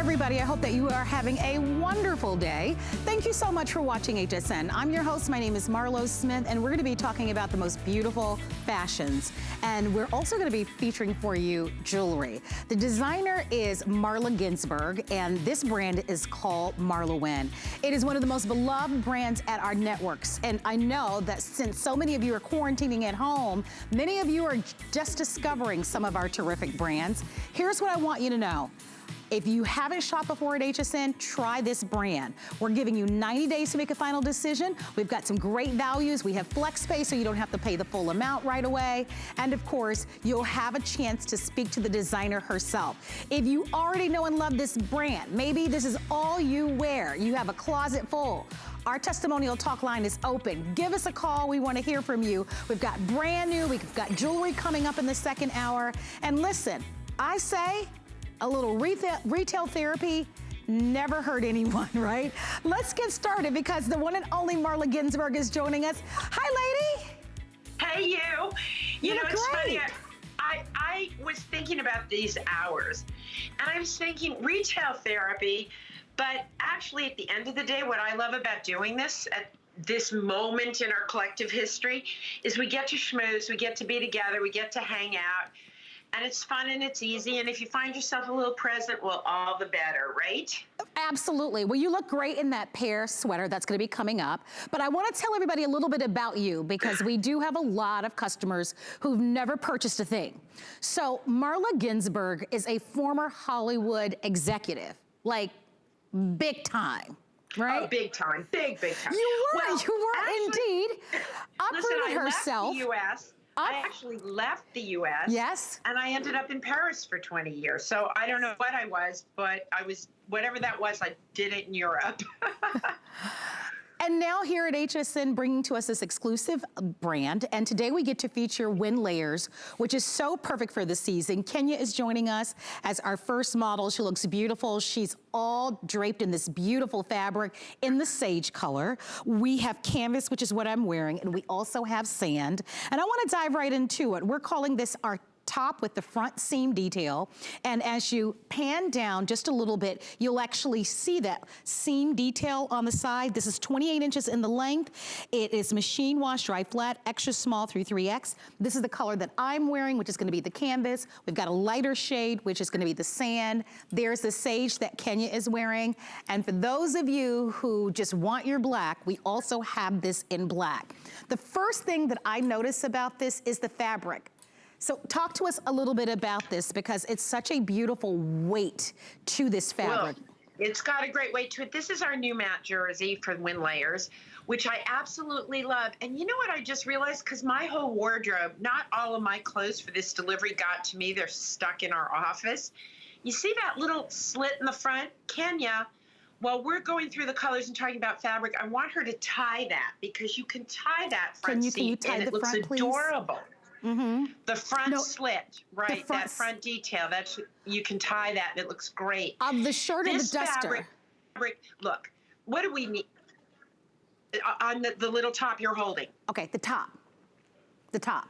everybody. I hope that you are having a wonderful day. Thank you so much for watching HSN. I'm your host. My name is Marla Smith, and we're going to be talking about the most beautiful fashions. And we're also going to be featuring for you jewelry. The designer is Marla Ginsburg, and this brand is called MarlaWynne. It is one of the most beloved brands at our networks. And I know that since so many of you are quarantining at home, many of you are just discovering some of our terrific brands. Here's what I want you to know. If you haven't shopped before at HSN, try this brand. We're giving you 90 days to make a final decision. We've got some great values. We have flex pay, so you don't have to pay the full amount right away. And of course, you'll have a chance to speak to the designer herself. If you already know and love this brand, maybe this is all you wear. You have a closet full. Our testimonial talk line is open. Give us a call. We want to hear from you. We've got brand new. We've got jewelry coming up in the second hour. And listen, I say, a little retail therapy never hurt anyone, right? Let's get started because the one and only Marla Ginsburg is joining us. Hi, lady. Hey, you. You know, it's great. funny. I was thinking about these hours, and I was thinking retail therapy, but actually at the end of the day, what I love about doing this at this moment in our collective history is we get to schmooze, we get to be together, we get to hang out. And it's fun and it's easy. And if you find yourself a little present, well, all the better, right? Absolutely. Well, you look great in that pear sweater that's going to be coming up. But I want to tell everybody a little bit about you because we do have a lot of customers who've never purchased a thing. So Marla Ginsburg is a former Hollywood executive, like big time. Right? Oh, big time. Big time. You were, well, you were actually, indeed. Uprooted herself. Left the U.S. I actually left the U.S. Yes. And I ended up in Paris for 20 years. So I don't know what I was, but I was, whatever that was, I did it in Europe. And now here at HSN, bringing to us this exclusive brand. And today we get to feature Wynne layers, which is so perfect for the season. Kenya is joining us as our first model. She looks beautiful. She's all draped in this beautiful fabric in the sage color. We have canvas, which is what I'm wearing, and we also have sand. And I want to dive right into it. We're calling this our top with the front seam detail. And as you pan down just a little bit, you'll actually see that seam detail on the side. This is 28 inches in the length. It is machine wash, dry flat, extra small through 3X. This is the color that I'm wearing, which is gonna be the canvas. We've got a lighter shade, which is gonna be the sand. There's the sage that Kenya is wearing. And for those of you who just want your black, we also have this in black. The first thing that I notice about this is the fabric. So talk to us a little bit about this because it's such a beautiful weight to this fabric. Well, it's got a great weight to it. This is our new matte jersey for Wynne layers, which I absolutely love. And you know what I just realized? Because my whole wardrobe, not all of my clothes for this delivery got to me. They're stuck in our office. You see that little slit in the front? Kenya, while we're going through the colors and talking about fabric, I want her to tie that because you can tie that front seam and it looks adorable. Mm-hmm. The front slit, right? That front detail. That's you can tie that, and it looks great. Of the shirt or the duster. Fabric. Look, what do we need on the little top you're holding? Okay, the top. The top.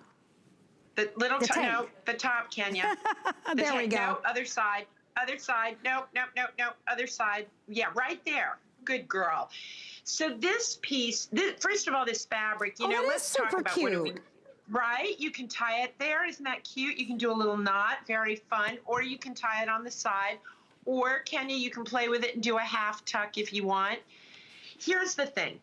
The little top. No, the top, Kenya. There we go. No, other side. Other side. No. Other side. Yeah, right there. Good girl. So this piece. First of all, this fabric. You know, let's talk about cute. What do we. Right? You can tie it there. Isn't that cute? You can do a little knot. Very fun. Or you can tie it on the side. Or, Kenya, you can play with it and do a half tuck if you want. Here's the thing.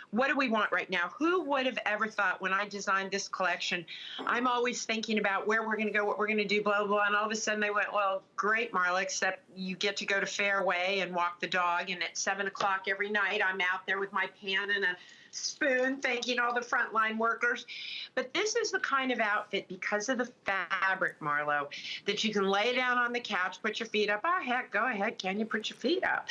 What do we want right now? Who would have ever thought when I designed this collection, I'm always thinking about where we're going to go, what we're going to do, blah, blah, blah. And all of a sudden they went, well, great, Marla, except you get to go to Fairway and walk the dog. And at 7 o'clock every night, I'm out there with my pan and a spoon, thanking all the frontline workers. But this is the kind of outfit, because of the fabric, Marlo, that you can lay down on the couch, put your feet up. Oh, heck, go ahead. Can you put your feet up?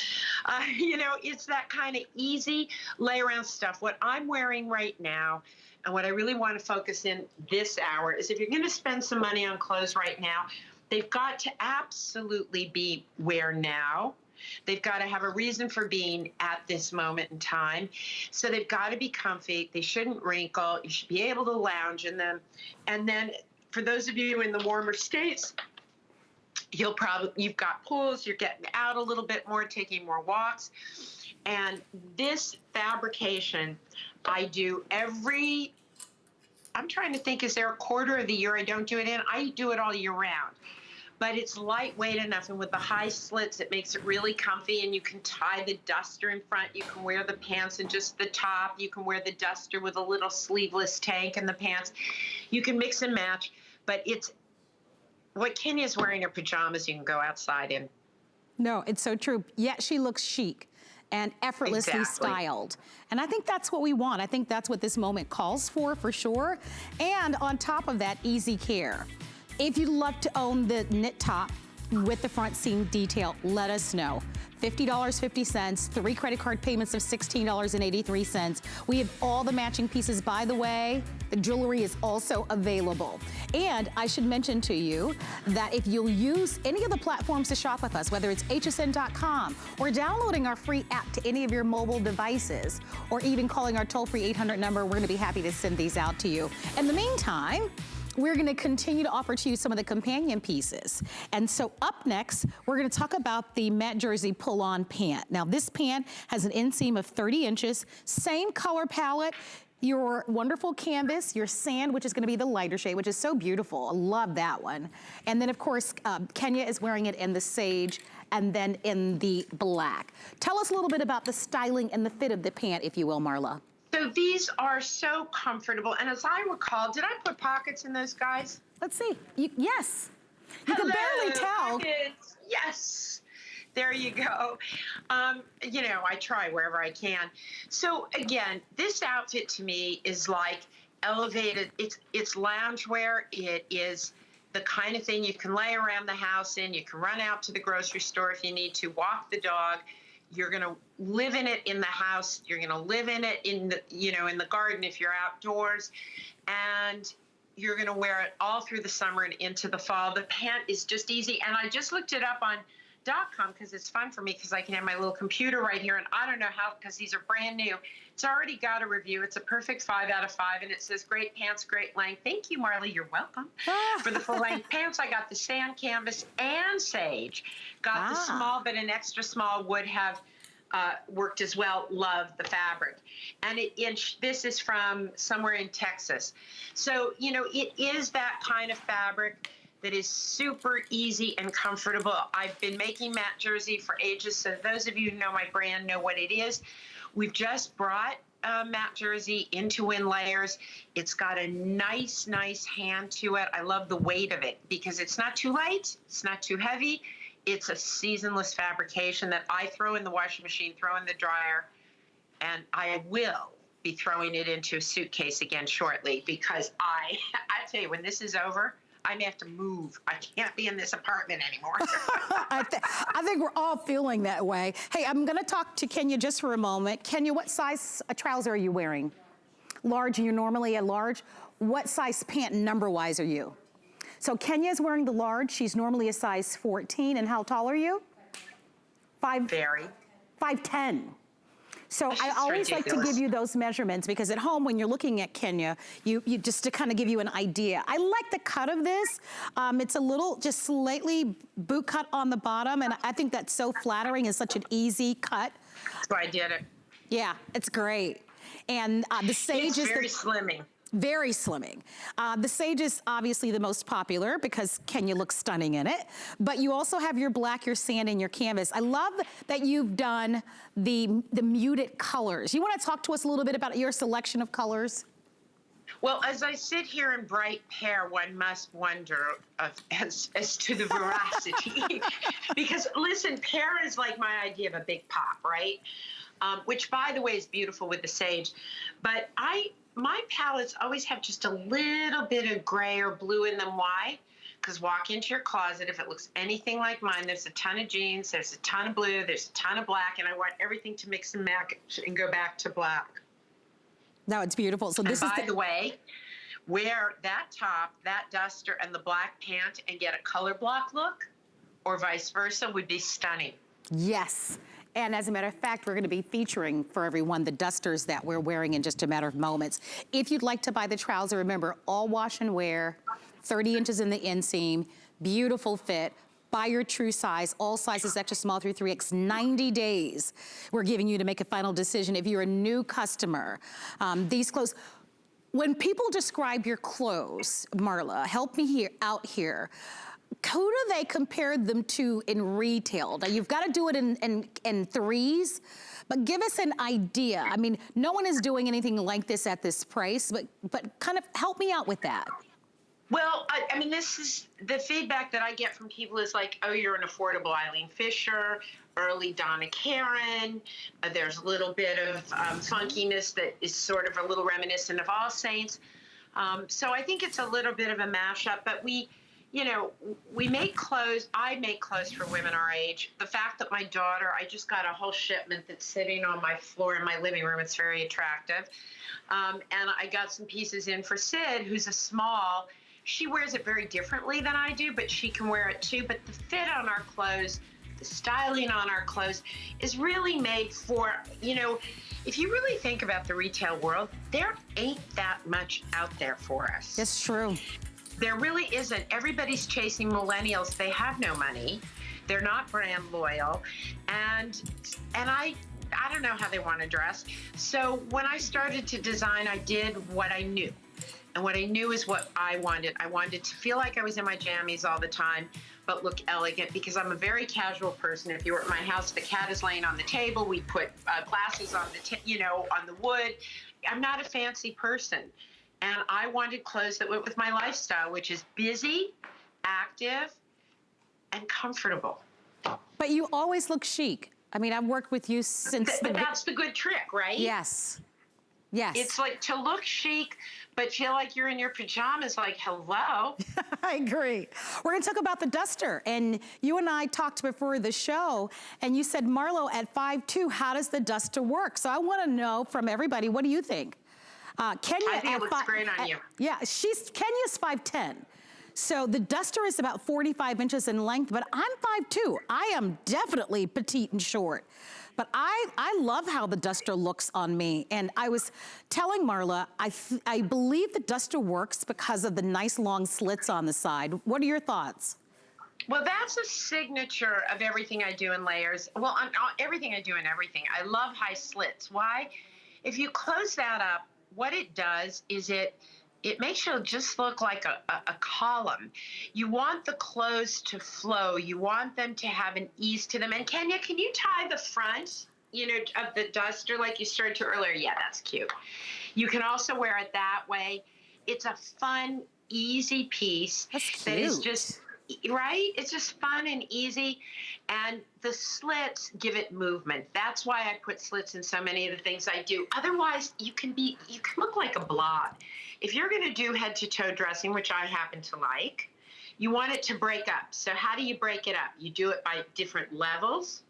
You know, it's that kind of easy lay around stuff. What I'm wearing right now, and what I really want to focus in this hour, is if you're going to spend some money on clothes right now, they've got to absolutely be wear now. They've got to have a reason for being at this moment in time. So they've got to be comfy. They shouldn't wrinkle. You should be able to lounge in them. And then for those of you in the warmer states, you've got pools, you're getting out a little bit more, taking more walks. And this fabrication, I do I'm trying to think, is there a quarter of the year I don't do it in? I do it all year round. But it's lightweight enough, and with the high slits, it makes it really comfy, and you can tie the duster in front. You can wear the pants and just the top. You can wear the duster with a little sleeveless tank and the pants. You can mix and match, but it's what Kenya's wearing, her pajamas, you can go outside in. No, it's so true. Yet she looks chic and effortlessly styled. And I think that's what we want. I think that's what this moment calls for sure. And on top of that, easy care. If you'd love to own the knit top with the front seam detail, let us know. $50.50, 3 credit card payments of $16.83. We have all the matching pieces, by the way. The jewelry is also available. And I should mention to you that if you'll use any of the platforms to shop with us, whether it's hsn.com or downloading our free app to any of your mobile devices, or even calling our toll-free 800 number, we're gonna be happy to send these out to you. In the meantime, we're gonna continue to offer to you some of the companion pieces. And so up next, we're gonna talk about the Matte Jersey pull-on pant. Now this pant has an inseam of 30 inches, same color palette, your wonderful canvas, your sand, which is gonna be the lighter shade, which is so beautiful. I love that one. And then of course, Kenya is wearing it in the sage and then in the black. Tell us a little bit about the styling and the fit of the pant, if you will, Marla. So these are so comfortable. And as I recall, did I put pockets in those, guys? Let's see. Yes. You can barely tell. Pockets. Yes. There you go. You know, I try wherever I can. So again, this outfit to me is like elevated. It's loungewear. It is the kind of thing you can lay around the house in. You can run out to the grocery store if you need to, walk the dog. You're going to live in it in the house. You're going to live in it in the, you know, in the garden if you're outdoors. And you're going to wear it all through the summer and into the fall. The pant is just easy. And I just looked it up on .com because it's fun for me because I can have my little computer right here. And I don't know how, because these are brand new. It's already got a review. It's a perfect 5 out of 5. And it says, great pants, great length. Thank you, Marla. You're welcome. For the full length pants, I got the sand canvas and sage. Got the small, but an extra small would have worked as well. Love the fabric. And this is from somewhere in Texas. So, you know, it is that kind of fabric that is super easy and comfortable. I've been making Matte Jersey for ages, so those of you who know my brand know what it is. We've just brought Matte Jersey into Wynne layers. It's got a nice hand to it. I love the weight of it because it's not too light, it's not too heavy. It's a seasonless fabrication that I throw in the washing machine, throw in the dryer, and I will be throwing it into a suitcase again shortly because I tell you, when this is over, I may have to move. I can't be in this apartment anymore. I think we're all feeling that way. Hey, I'm gonna talk to Kenya just for a moment. Kenya, what size trouser are you wearing? Large, you're normally a large. What size pant number-wise are you? So Kenya's wearing the large. She's normally a size 14. And how tall are you? 5'10". So I always like to give you those measurements because at home when you're looking at Kenya, you just to kind of give you an idea. I like the cut of this. It's a little just slightly boot cut on the bottom, and I think that's so flattering and such an easy cut. So I did it. Yeah, it's great. And the sage is very slimming. Very slimming. The sage is obviously the most popular because Kenya looks stunning in it, but you also have your black, your sand, and your canvas. I love that you've done the muted colors. You want to talk to us a little bit about your selection of colors? Well, as I sit here in bright pear, one must wonder as to the veracity. Because listen, pear is like my idea of a big pop, right? Which by the way is beautiful with the sage. But my palettes always have just a little bit of gray or blue in them. Why? Because walk into your closet, if it looks anything like mine, there's a ton of jeans, there's a ton of blue, there's a ton of black, and I want everything to mix and match and go back to black. No, it's beautiful. So this is by the way, wear that top, that duster, and the black pant and get a color block look, or vice versa, would be stunning. Yes. And as a matter of fact, we're gonna be featuring for everyone the dusters that we're wearing in just a matter of moments. If you'd like to buy the trouser, remember, all wash and wear, 30 inches in the inseam, beautiful fit, Buy your true size, all sizes extra small through 3X, 90 days. We're giving you to make a final decision if you're a new customer. These clothes, when people describe your clothes, Marla, help me out here. Who do they compare them to in retail? Now you've got to do it in threes, but give us an idea. I mean, no one is doing anything like this at this price, but kind of help me out with that. Well, I mean, this is the feedback that I get from people is like, oh, you're an affordable Eileen Fisher, early Donna Karan. There's a little bit of funkiness that is sort of a little reminiscent of All Saints. So I think it's a little bit of a mashup, but we make clothes. I make clothes for women our age. The fact that my daughter, I just got a whole shipment that's sitting on my floor in my living room. It's very attractive. And I got some pieces in for Sid, who's a small. She wears it very differently than I do, but she can wear it too. But the fit on our clothes, the styling on our clothes is really made for, if you really think about the retail world, there ain't that much out there for us. It's true. There really isn't. Everybody's chasing millennials. They have no money. They're not brand loyal. And I don't know how they want to dress. So when I started to design, I did what I knew. And what I knew is what I wanted. I wanted to feel like I was in my jammies all the time, but look elegant, because I'm a very casual person. If you were at my house, the cat is laying on the table. We put glasses on on the wood. I'm not a fancy person. And I wanted clothes that went with my lifestyle, which is busy, active, and comfortable. But you always look chic. I mean, I've worked with you since But that's the good trick, right? Yes. Yes. It's like to look chic, but feel like you're in your pajamas, like, hello. I agree. We're gonna talk about the duster. And you and I talked before the show, and you said, Marlo, at 5'2", how does the duster work? So I wanna know from everybody, what do you think? Kenya, I think it looks great on you. Yeah, Kenya's 5'10". So the duster is about 45 inches in length, but I'm 5'2". I am definitely petite and short. But I love how the duster looks on me. And I was telling Marla, I believe the duster works because of the nice long slits on the side. What are your thoughts? Well, that's a signature of everything I do in layers. Well, on everything I do in everything. I love high slits. Why? If you close that up, what it does is it makes you just look like a column. You want the clothes to flow. You want them to have an ease to them. And Kenya, can you tie the front, of the duster like you started to earlier? Yeah, that's cute. You can also wear it that way. It's a fun, easy piece. That's cute. That is just, right? It's just fun and easy. And the slits give it movement. That's why I put slits in so many of the things I do. Otherwise, you can look like a blob. If you're going to do head to toe dressing, which I happen to like, you want it to break up. So how do you break it up? You do it by different levels,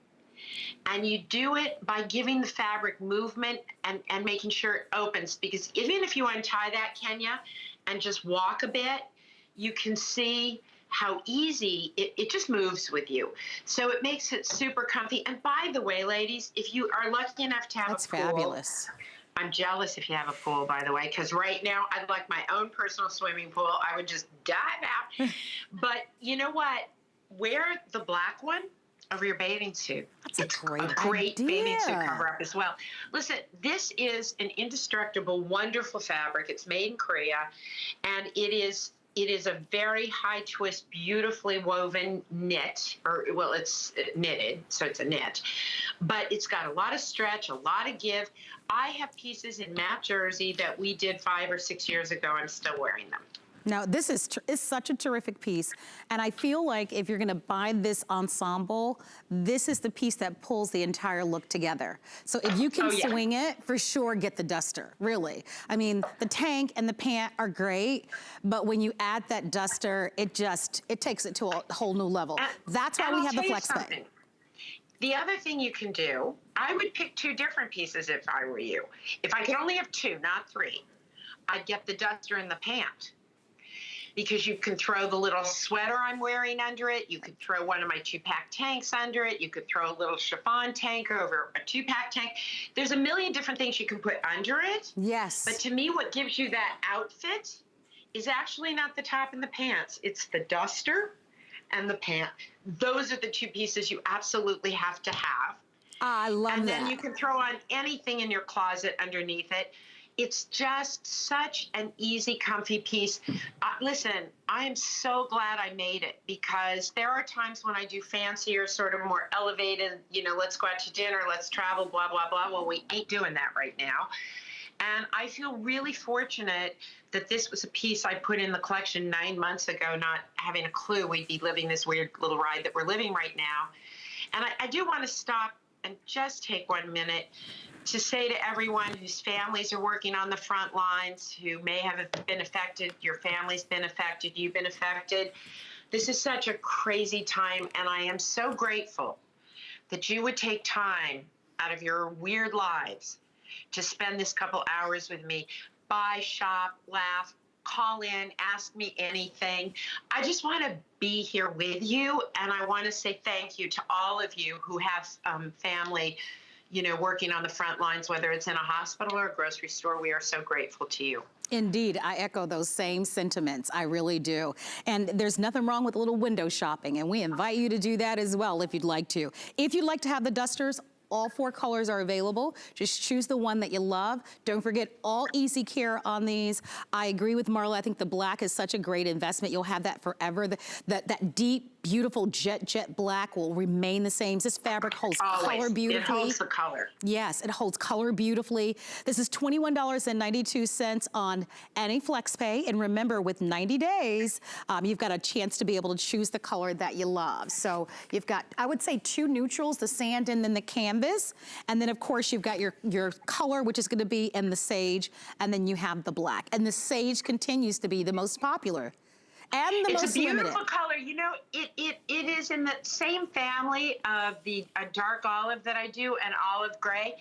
and you do it by giving the fabric movement and making sure it opens. Because even if you untie that, Kenya, and just walk a bit, you can see how easy it just moves with you. So it makes it super comfy. And by the way, ladies, if you are lucky enough to have a pool, fabulous. I'm jealous if you have a pool, by the way, because right now I'd like my own personal swimming pool. I would just dive out. But you know what? Wear the black one over your bathing suit. That's it's a great bathing idea. suit cover-up as well. Listen, this is an indestructible, wonderful fabric. It's made in Korea, and it is a very high twist, beautifully woven knit, it's knitted, so it's a knit, but it's got a lot of stretch, a lot of give. I have pieces in matte jersey that we did 5 or 6 years ago. I'm still wearing them. Now, this is such a terrific piece, and I feel like if you're gonna buy this ensemble, this is the piece that pulls the entire look together. So if you can swing it, for sure get the duster, really. I mean, the tank and the pant are great, but when you add that duster, it takes it to a whole new level. That's why we have the flex pay. The other thing you can do, I would pick 2 different pieces if I were you. If I could only have 2, not 3, I'd get the duster and the pant. Because you can throw the little sweater I'm wearing under it. You could throw one of my 2-pack tanks under it. You could throw a little chiffon tank over a 2-pack tank. There's a million different things you can put under it. Yes. But to me, what gives you that outfit is actually not the top and the pants. It's the duster and the pant. Those are the two pieces you absolutely have to have. I love that. And then you can throw on anything in your closet underneath it. It's just such an easy, comfy piece. Listen, I am so glad I made it, because there are times when I do fancier, sort of more elevated, you know, let's go out to dinner, let's travel, blah, blah, blah. Well, we ain't doing that right now. And I feel really fortunate that this was a piece I put in the collection 9 months ago, not having a clue we'd be living this weird little ride that we're living right now. And I do want to stop and just take 1 minute to say to everyone whose families are working on the front lines, who may have been affected, your family's been affected, you've been affected. This is such a crazy time, and I am so grateful that you would take time out of your weird lives to spend this couple hours with me. Buy, shop, laugh, call in, ask me anything. I just want to be here with you, and I want to say thank you to all of you who have family, you know, working on the front lines, whether it's in a hospital or a grocery store. We are so grateful to you. Indeed, I echo those same sentiments. I really do. And there's nothing wrong with a little window shopping, and we invite you to do that as well if you'd like to. If you'd like to have the dusters, all 4 colors are available. Just choose the one that you love. Don't forget, all easy care on these. I agree with Marla. I think the black is such a great investment. You'll have that forever. That deep, beautiful jet black will remain the same. This fabric holds color beautifully. It holds the color. Yes, it holds color beautifully. This is $21.92 on any flex pay. And remember, with 90 days, you've got a chance to be able to choose the color that you love. So you've got, I would say, 2 neutrals, the sand and then the canvas. And then, of course, you've got your color, which is going to be in the sage, and then you have the black. And the sage continues to be the most popular and the most limited. It's a beautiful color. You know, it is in the same family of the dark olive that I do and olive gray,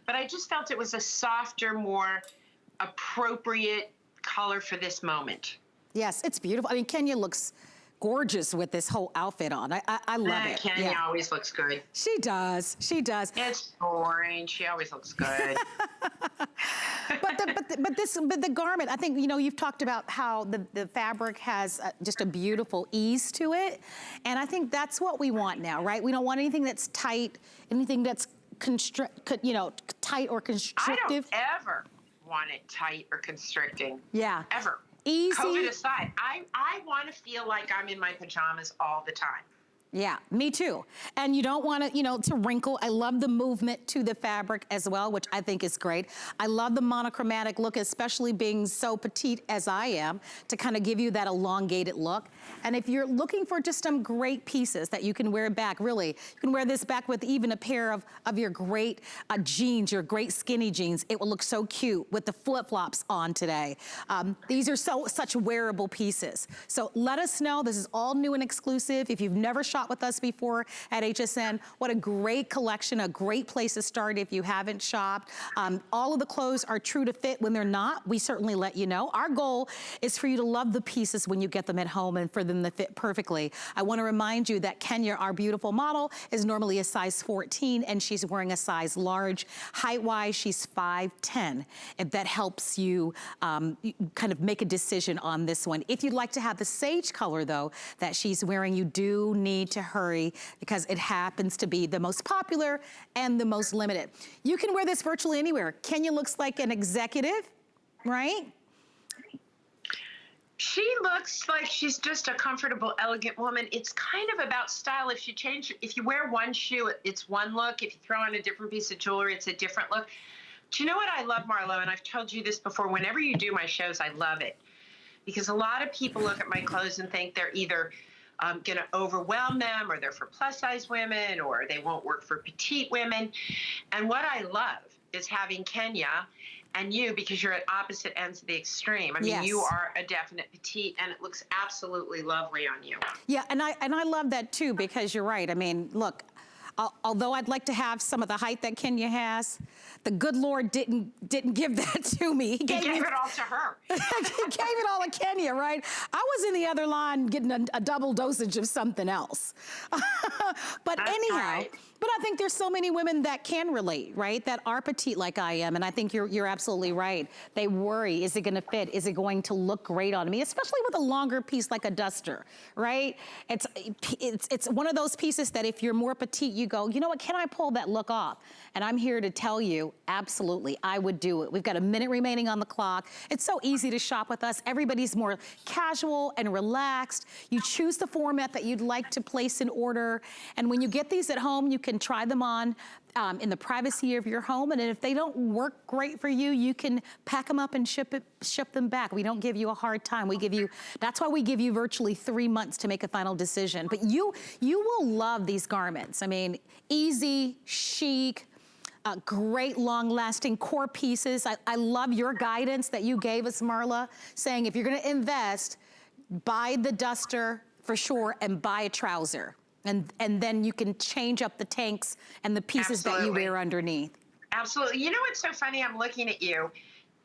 but I just felt it was a softer, more appropriate color for this moment. Yes, it's beautiful. I mean, Kenya looks gorgeous with this whole outfit on. I love it. Kenya always looks good. She does. She does. It's boring. She always looks good. but the garment, I think, you know, you've talked about how the fabric has just a beautiful ease to it. And I think that's what we want now, right? We don't want anything that's tight, anything that's tight or constrictive. I don't ever want it tight or constricting. Yeah. Ever. Easy. COVID aside, I want to feel like I'm in my pajamas all the time. Yeah, me too. And you don't want to, you know, to wrinkle. I love the movement to the fabric as well, which I think is great. I love the monochromatic look, especially being so petite as I am, to kind of give you that elongated look. And if you're looking for just some great pieces that you can wear back, really, you can wear this back with even a pair of your great jeans, your great skinny jeans. It will look so cute with the flip-flops on today. These are such wearable pieces. So let us know. This is all new and exclusive. If you've never shopped with us before at HSN, what a great collection, a great place to start if you haven't shopped. All of the clothes are true to fit. When they're not, we certainly let you know. Our goal is for you to love the pieces when you get them at home and for them to fit perfectly. I want to remind you that Kenya, our beautiful model, is normally a size 14 and she's wearing a size large. Height-wise, she's 5'10", if that helps you kind of make a decision on this one. If you'd like to have the sage color, though, that she's wearing, you do need to hurry because it happens to be the most popular and the most limited. You can wear this virtually anywhere. Kenya looks like an executive, right? She looks like she's just a comfortable, elegant woman. It's kind of about style. If you wear one shoe, it's one look. If you throw on a different piece of jewelry, it's a different look. Do you know what I love, Marla? And I've told you this before. Whenever you do my shows, I love it because a lot of people look at my clothes and think they're either going to overwhelm them, or they're for plus size women, or they won't work for petite women. And what I love is having Kenya and you, because you're at opposite ends of the extreme. I mean, yes. You are a definite petite, and it looks absolutely lovely on you. Yeah, and I love that too, because you're right. I mean, look, although I'd like to have some of the height that Kenya has, the good Lord didn't give that to me. He gave it all to her. He gave it all to Kenya, right? I was in the other line getting a double dosage of something else. But That's anyhow, right. but I think there's so many women that can relate, right? That are petite like I am, and I think you're absolutely right. They worry, is it gonna fit? Is it going to look great on me? Especially with a longer piece like a duster, right? It's one of those pieces that if you're more petite, you go, you know what, can I pull that look off? And I'm here to tell you, absolutely, I would do it. We've got a minute remaining on the clock. It's so easy to shop with us. Everybody's more casual and relaxed. You choose the format that you'd like to place an order. And when you get these at home, you can try them on in the privacy of your home. And if they don't work great for you, you can pack them up and ship them back. We don't give you a hard time. That's why we give you virtually 3 months to make a final decision. But you will love these garments. I mean, easy, chic, great long-lasting core pieces. I love your guidance that you gave us, Marla, saying if you're gonna invest, buy the duster for sure and buy a trouser. And then you can change up the tanks and the pieces that you wear underneath. Absolutely. You know what's so funny? I'm looking at you.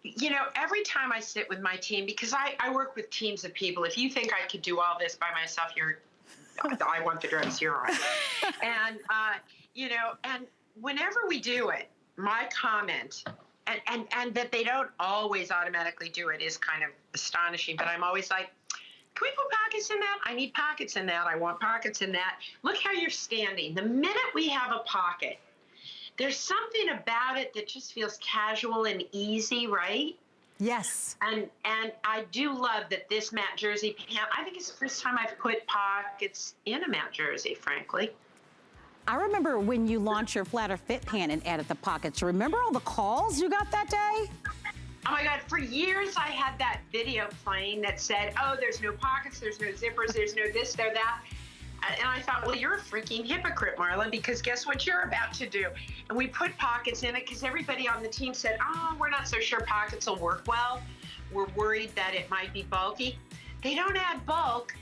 You know, every time I sit with my team, because I work with teams of people, if you think I could do all this by myself, I want the dress you're on. And, you know, and whenever we do it, my comment, and that they don't always automatically do it is kind of astonishing, but I'm always like, can we put pockets in that? I need pockets in that. I want pockets in that. Look how you're standing. The minute we have a pocket, there's something about it that just feels casual and easy, right? Yes. And I do love that this matte jersey pant, I think it's the first time I've put pockets in a matte jersey, frankly. I remember when you launched your Flatterfit pant and added the pockets. Remember all the calls you got that day? Oh my God, for years I had that video playing that said, oh, there's no pockets, there's no zippers, there's no this, no that. And I thought, well, you're a freaking hypocrite, Marla, because guess what you're about to do? And we put pockets in it because everybody on the team said, oh, we're not so sure pockets will work well. We're worried that it might be bulky. They don't add bulk.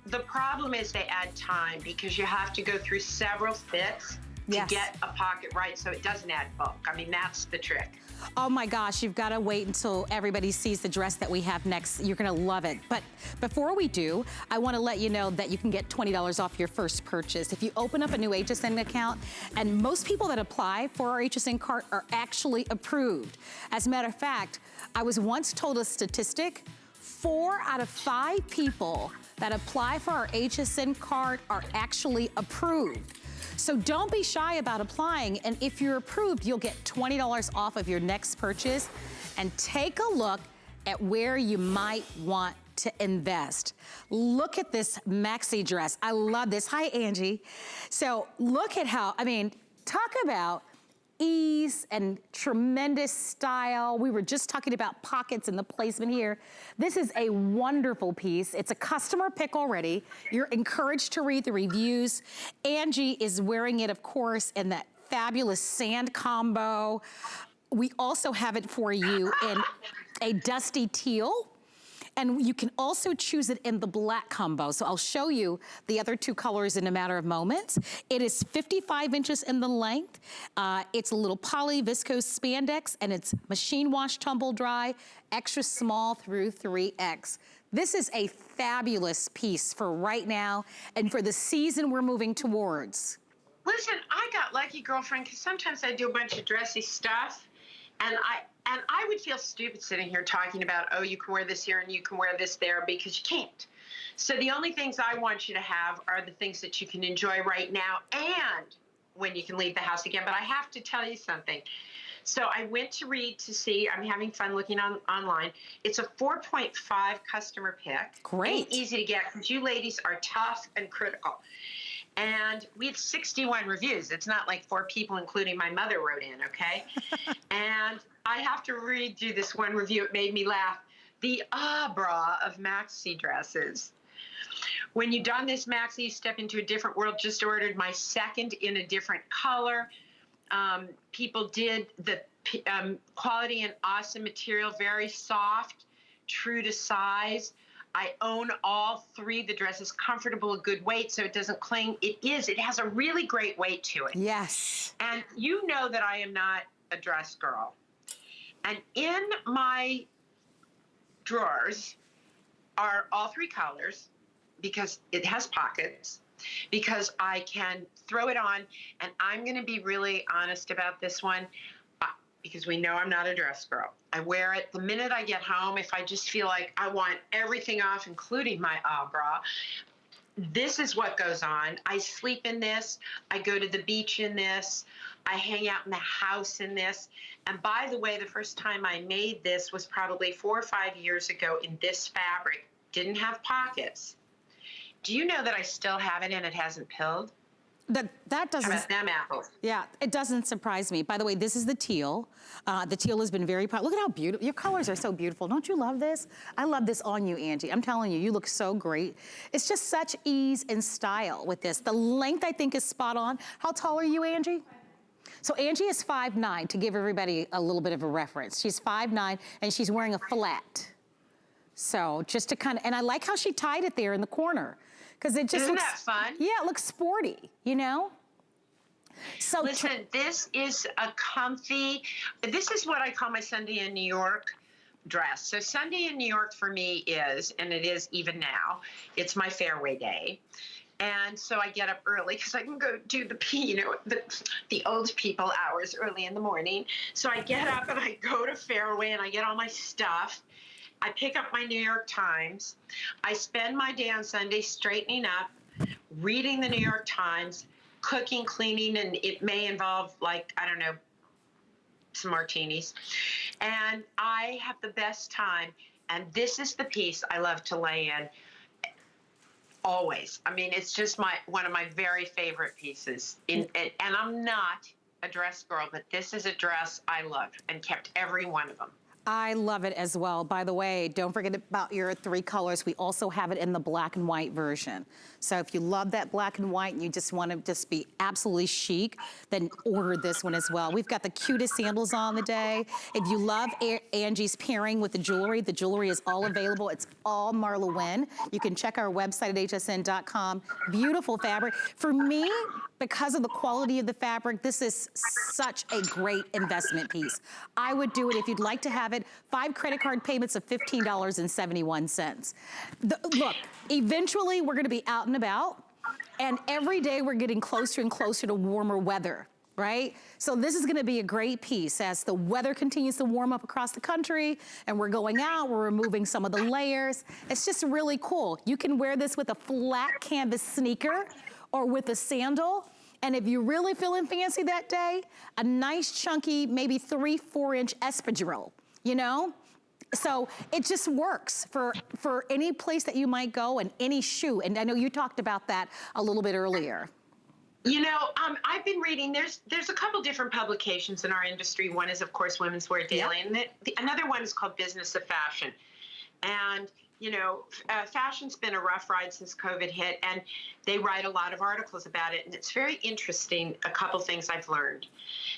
The problem is they add time because you have to go through several fits to get a pocket right so it doesn't add bulk. I mean, that's the trick. Oh my gosh, you've got to wait until everybody sees the dress that we have next. You're going to love it. But before we do, I want to let you know that you can get $20 off your first purchase. If you open up a new HSN account, and most people that apply for our HSN cart are actually approved. As a matter of fact, I was once told a statistic, 4 out of 5 people that apply for our HSN card are actually approved. So don't be shy about applying, and if you're approved, you'll get $20 off of your next purchase. And take a look at where you might want to invest. Look at this maxi dress. I love this. Hi, Angie. So look at how, I mean, talk about ease and tremendous style. We were just talking about pockets and the placement here. This is a wonderful piece. It's a customer pick already. You're encouraged to read the reviews. Angie is wearing it, of course, in that fabulous sand combo. We also have it for you in a dusty teal. And you can also choose it in the black combo. So I'll show you the other 2 colors in a matter of moments. It is 55 inches in the length. It's a little poly viscose spandex, and it's machine wash, tumble dry, extra small through 3X. This is a fabulous piece for right now and for the season we're moving towards. Listen, I got lucky, girlfriend, because sometimes I do a bunch of dressy stuff, and I would feel stupid sitting here talking about, oh, you can wear this here and you can wear this there, because you can't. So the only things I want you to have are the things that you can enjoy right now and when you can leave the house again. But I have to tell you something. So I went to read to see, I'm having fun looking online. It's a 4.5 customer pick. Great. Ain't easy to get because you ladies are tough and critical. And we have 61 reviews. It's not like 4 people, including my mother, wrote in, okay? And I have to read you this one review. It made me laugh. The bra of maxi dresses. When you don this maxi, you step into a different world. Just ordered my second in a different color. People did the quality and awesome material, very soft, true to size. I own all 3. The dress is comfortable, a good weight, so it doesn't cling. It has a really great weight to it. Yes. And you know that I am not a dress girl. And in my drawers are all 3 colors because it has pockets. because I can throw it on, and I'm going to be really honest about this one, because we know I'm not a dress girl. I wear it the minute I get home. If I just feel like I want everything off, including my bra, this is what goes on. I sleep in this. I go to the beach in this. I hang out in the house in this. And by the way, the first time I made this was probably 4 or 5 years ago in this fabric. Didn't have pockets. Do you know that I still have it and it hasn't pilled? That doesn't. How about them apples? Yeah, it doesn't surprise me. By the way, this is the teal. The teal has been very popular. Look at how beautiful, your colors are so beautiful. Don't you love this? I love this on you, Angie. I'm telling you, you look so great. It's just such ease and style with this. The length, I think, is spot on. How tall are you, Angie? So Angie is 5'9", to give everybody a little bit of a reference. She's 5'9", and she's wearing a flat. So just to kind of, and I like how she tied it there in the corner. Because it just Isn't looks, that fun? Yeah, it looks sporty, you know? So listen, this is a comfy, this is what I call my Sunday in New York dress. So Sunday in New York for me is, and it is even now, it's my fairway day. And so I get up early because I can go do the old people hours early in the morning. So I get up and I go to Fairway and I get all my stuff. I pick up my New York Times. I spend my day on Sunday straightening up, reading the New York Times, cooking, cleaning, and it may involve, like, I don't know, some martinis. And I have the best time. And this is the piece I love to lay in always. I mean, it's just one of my very favorite pieces. And I'm not a dress girl, but this is a dress I loved and kept every one of them. I love it as well. By the way, don't forget about your 3 colors. We also have it in the black and white version. So if you love that black and white and you just want to just be absolutely chic, then order this one as well. We've got the cutest sandals on the day. If you love Angie's pairing with the jewelry is all available. It's all MarlaWynne. You can check our website at hsn.com. Beautiful fabric. For me, because of the quality of the fabric, this is such a great investment piece. I would do it if you'd like to have it. 5 credit card payments of $15.71. Look, eventually we're gonna be out and about, and every day we're getting closer and closer to warmer weather, right? So this is gonna be a great piece as the weather continues to warm up across the country and we're going out, we're removing some of the layers. It's just really cool. You can wear this with a flat canvas sneaker or with a sandal. And if you're really feeling fancy that day, a nice chunky, maybe 3-4 inch espadrille, you know? So it just works for any place that you might go and any shoe. And I know you talked about that a little bit earlier. You know, I've been reading, there's a couple different publications in our industry. One is, of course, Women's Wear Daily, and another one is called Business of Fashion. And, you know, fashion's been a rough ride since COVID hit, and they write a lot of articles about it. And it's very interesting, a couple things I've learned.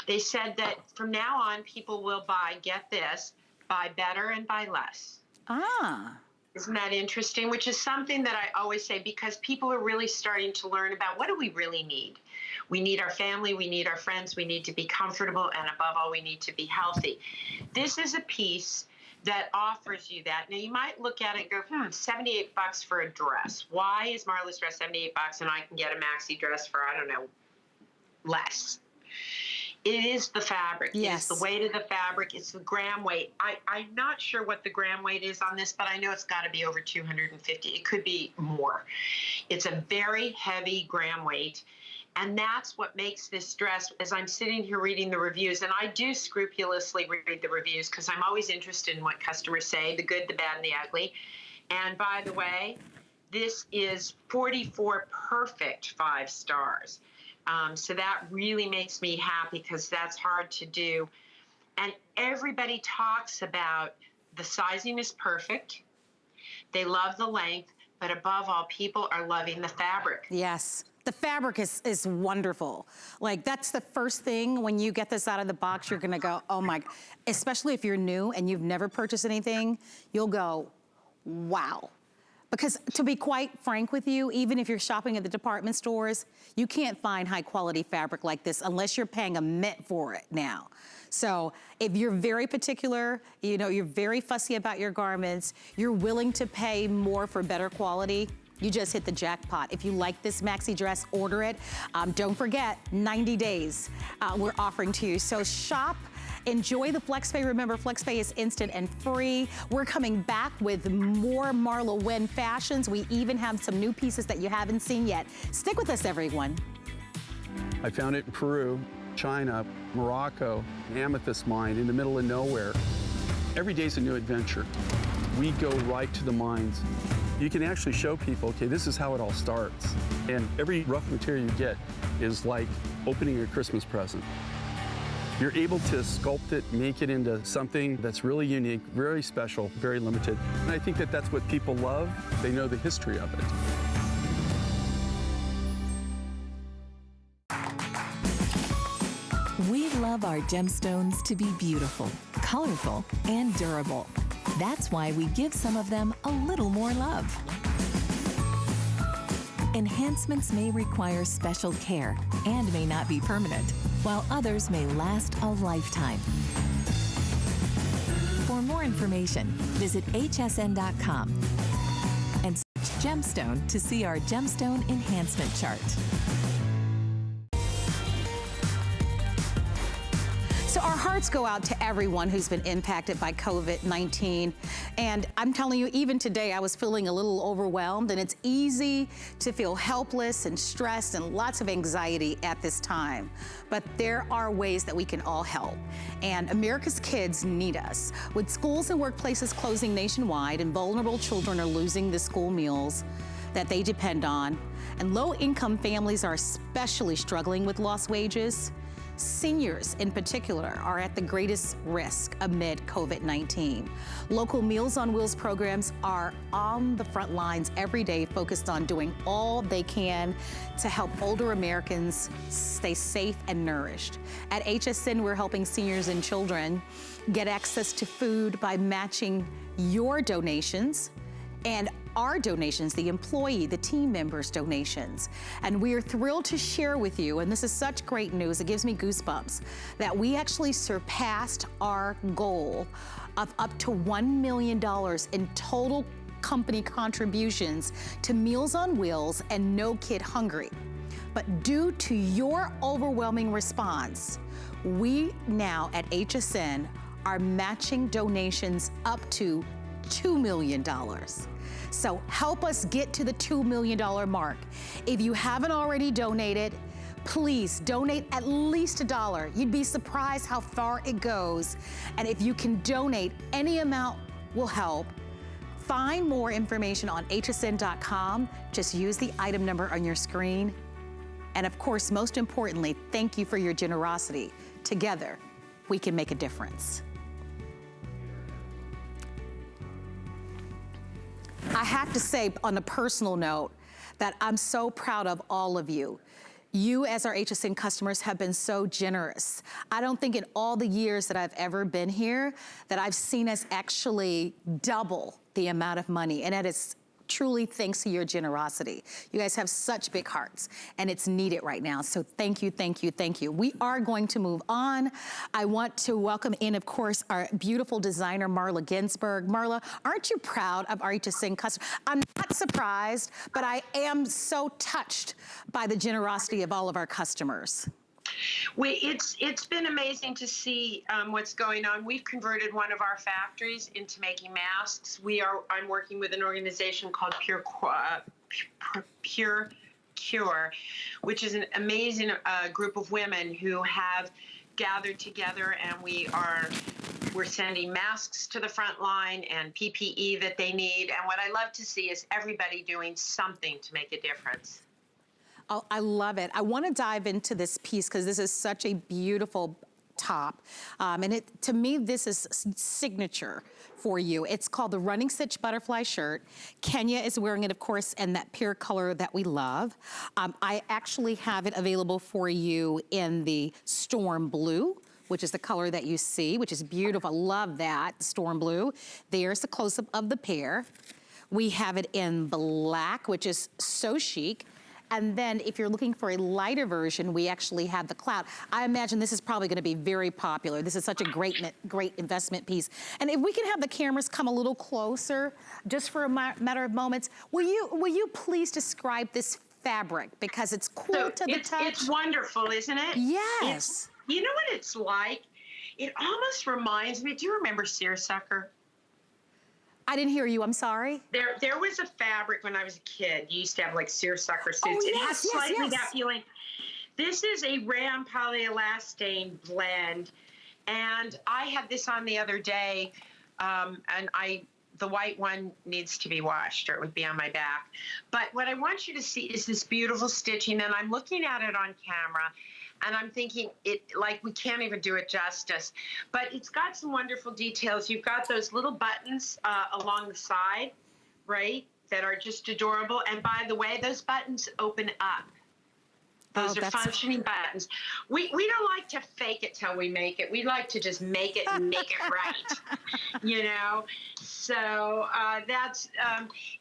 They said that from now on, people will get this, buy better and buy less. Ah. Isn't that interesting? Which is something that I always say, because people are really starting to learn about what do we really need. We need our family, we need our friends, we need to be comfortable, and above all, we need to be healthy. This is a piece that offers you that. Now, you might look at it and go, $78 for a dress. Why is Marla's dress $78 and I can get a Maxi dress for, I don't know, less? It is the fabric. Yes. It is the weight of the fabric. It's the gram weight. I'm not sure what the gram weight is on this, but I know it's got to be over 250. It could be more. It's a very heavy gram weight. And that's what makes this dress, as I'm sitting here reading the reviews, and I do scrupulously read the reviews because I'm always interested in what customers say, the good, the bad, and the ugly. And by the way, this is 44 perfect 5 stars. So that really makes me happy because that's hard to do. And everybody talks about the sizing is perfect. They love the length, but above all, people are loving the fabric. Yes. The fabric is wonderful. Like, that's the first thing when you get this out of the box, you're gonna go, oh my, especially if you're new and you've never purchased anything, you'll go, wow. Because to be quite frank with you, even if you're shopping at the department stores, you can't find high quality fabric like this unless you're paying a mint for it now. So if you're very particular, you know, you're very fussy about your garments, you're willing to pay more for better quality, you just hit the jackpot. If you like this maxi dress, order it. Don't forget, 90 days we're offering to you. So shop, enjoy the FlexPay. Remember, FlexPay is instant and free. We're coming back with more MarlaWynne fashions. We even have some new pieces that you haven't seen yet. Stick with us, everyone. I found it in Peru, China, Morocco, an amethyst mine in the middle of nowhere. Every day's a new adventure. We go right to the mines. You can actually show people, okay, this is how it all starts. And every rough material you get is like opening a Christmas present. You're able to sculpt it, make it into something that's really unique, very special, very limited. And I think that that's what people love. They know the history of it. We love our gemstones to be beautiful, colorful, and durable. That's why we give some of them a little more love. Enhancements may require special care and may not be permanent, while others may last a lifetime. For more information, visit hsn.com and search gemstone to see our gemstone enhancement chart. So our hearts go out to everyone who's been impacted by COVID-19. And I'm telling you, even today, I was feeling a little overwhelmed, and it's easy to feel helpless and stressed and lots of anxiety at this time. But there are ways that we can all help. And America's kids need us. With schools and workplaces closing nationwide and vulnerable children are losing the school meals that they depend on, and low-income families are especially struggling with lost wages, seniors in particular are at the greatest risk amid COVID-19. Local Meals on Wheels programs are on the front lines every day, focused on doing all they can to help older Americans stay safe and nourished. At HSN, we're helping seniors and children get access to food by matching your donations and our donations, the employee, the team members' donations. And we are thrilled to share with you, and this is such great news, it gives me goosebumps, that we actually surpassed our goal of up to $1 million in total company contributions to Meals on Wheels and No Kid Hungry. But due to your overwhelming response, we now at HSN are matching donations up to $2 million. So help us get to the $2 million mark. If you haven't already donated, please donate at least $1. You'd be surprised how far it goes. And if you can donate, any amount will help. Find more information on hsn.com. Just use the item number on your screen. And of course, most importantly, thank you for your generosity. Together, we can make a difference. I have to say, on a personal note, that I'm so proud of all of you. You, as our HSN customers, have been so generous. I don't think in all the years that I've ever been here that I've seen us actually double the amount of money, and that is truly thanks to your generosity. You guys have such big hearts, and it's needed right now. So thank you, thank you, thank you. We are going to move on. I want to welcome in, of course, our beautiful designer, Marla Ginsburg. Marla, aren't you proud of our HSN customers? I'm not surprised, but I am so touched by the generosity of all of our customers. It's been amazing to see what's going on. We've converted one of our factories into making masks. I'm working with an organization called Pure Cure, which is an amazing group of women who have gathered together, and we're sending masks to the front line and PPE that they need. And what I love to see is everybody doing something to make a difference. Oh, I love it. I want to dive into this piece because this is such a beautiful top. And to me, this is signature for you. It's called the Running Stitch Butterfly Shirt. Kenya is wearing it, of course, in that pure color that we love. I actually have it available for you in the Storm Blue, which is the color that you see, which is beautiful. I love that, Storm Blue. There's the close-up of the pair. We have it in black, which is so chic. And then if you're looking for a lighter version, we actually have the cloud. I imagine this is probably gonna be very popular. This is such a great investment piece. And if we can have the cameras come a little closer, just for a matter of moments, will you please describe this fabric, because it's cool to the touch. It's wonderful, isn't it? Yes. You know what it's like? It almost reminds me, do you remember seersucker? I didn't hear you, I'm sorry. There was a fabric when I was a kid. You used to have like seersucker suits. Oh, It yes, has yes, slightly yes. that feeling. This is a ram polyelastane blend. And I had this on the other day, and the white one needs to be washed or it would be on my back. But what I want you to see is this beautiful stitching, and I'm looking at it on camera and I'm thinking we can't even do it justice, but it's got some wonderful details. You've got those little buttons along the side, right, that are just adorable. And by the way, those buttons open up. Those are functioning buttons. We don't like to fake it till we make it. We like to just make it and make it right, you know? So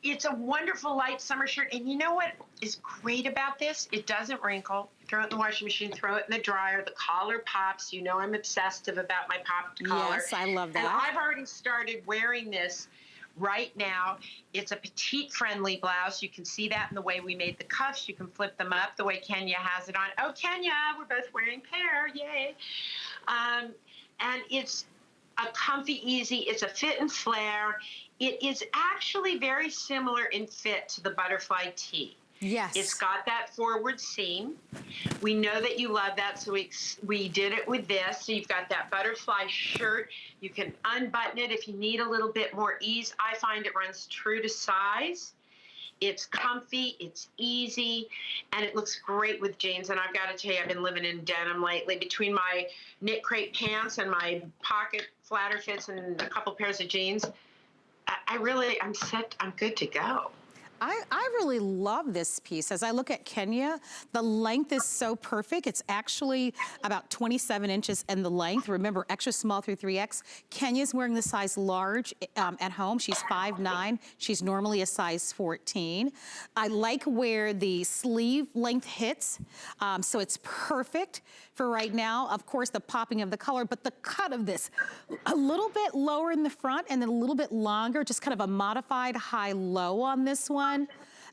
it's a wonderful light summer shirt. And you know what is great about this? It doesn't wrinkle. Throw it in the washing machine, throw it in the dryer. The collar pops. You know I'm obsessive about my popped collar. Yes, I love that. And I've already started wearing this right now. It's a petite friendly blouse. You can see that in the way we made the cuffs. You can flip them up the way Kenya has it on. Oh, Kenya, we're both wearing pair, yay. And it's a comfy, easy, it's a fit and flare. It is actually very similar in fit to the butterfly tee. Yes. It's got that forward seam. We know that you love that, so we did it with this. So you've got that butterfly shirt. You can unbutton it if you need a little bit more ease. I find it runs true to size. It's comfy, it's easy, and it looks great with jeans. And I've got to tell you, I've been living in denim lately. Between my knit crepe pants and my pocket Flatterfits and a couple pairs of jeans, I'm set, I'm good to go. I really love this piece. As I look at Kenya, the length is so perfect. It's actually about 27 inches in the length. Remember, extra small through 3X. Kenya's wearing the size large at home. She's 5'9". She's normally a size 14. I like where the sleeve length hits, so it's perfect for right now. Of course, the popping of the color, but the cut of this, a little bit lower in the front and then a little bit longer, just kind of a modified high-low on this one.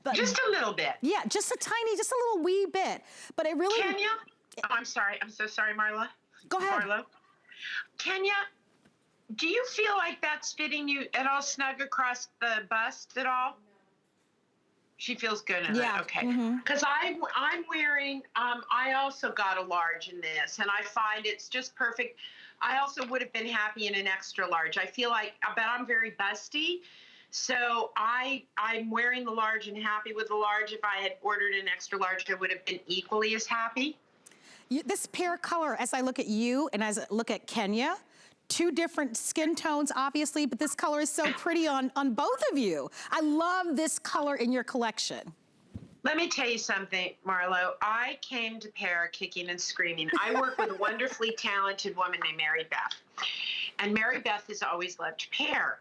But just a little bit. Yeah, just a little wee bit. But it really... Kenya? Oh, I'm sorry. I'm so sorry, Marla. Go ahead. Marlo. Kenya, do you feel like that's fitting you at all snug across the bust at all? She feels good in it. Okay. Because I'm wearing, I also got a large in this, and I find it's just perfect. I also would have been happy in an extra large. I feel like, I bet I'm very busty. So I'm wearing the large and happy with the large. If I had ordered an extra large, I would have been equally as happy. This pear color, as I look at you and as I look at Kenya, two different skin tones, obviously, but this color is so pretty on both of you. I love this color in your collection. Let me tell you something, Marlo. I came to Pear kicking and screaming. I work with a wonderfully talented woman named Mary Beth. And Mary Beth has always loved Pear.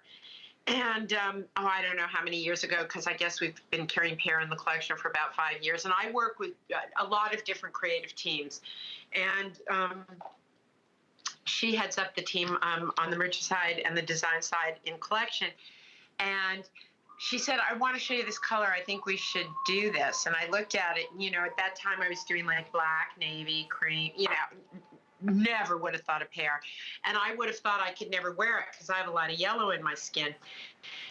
And, I don't know how many years ago, because I guess we've been carrying Pear in the collection for about 5 years. And I work with a lot of different creative teams. And she heads up the team on the merch side and the design side in collection. And she said, I want to show you this color. I think we should do this. And I looked at it. You know, at that time I was doing like black, navy, cream, you know, never would have thought of Pear. And I would have thought I could never wear it because I have a lot of yellow in my skin.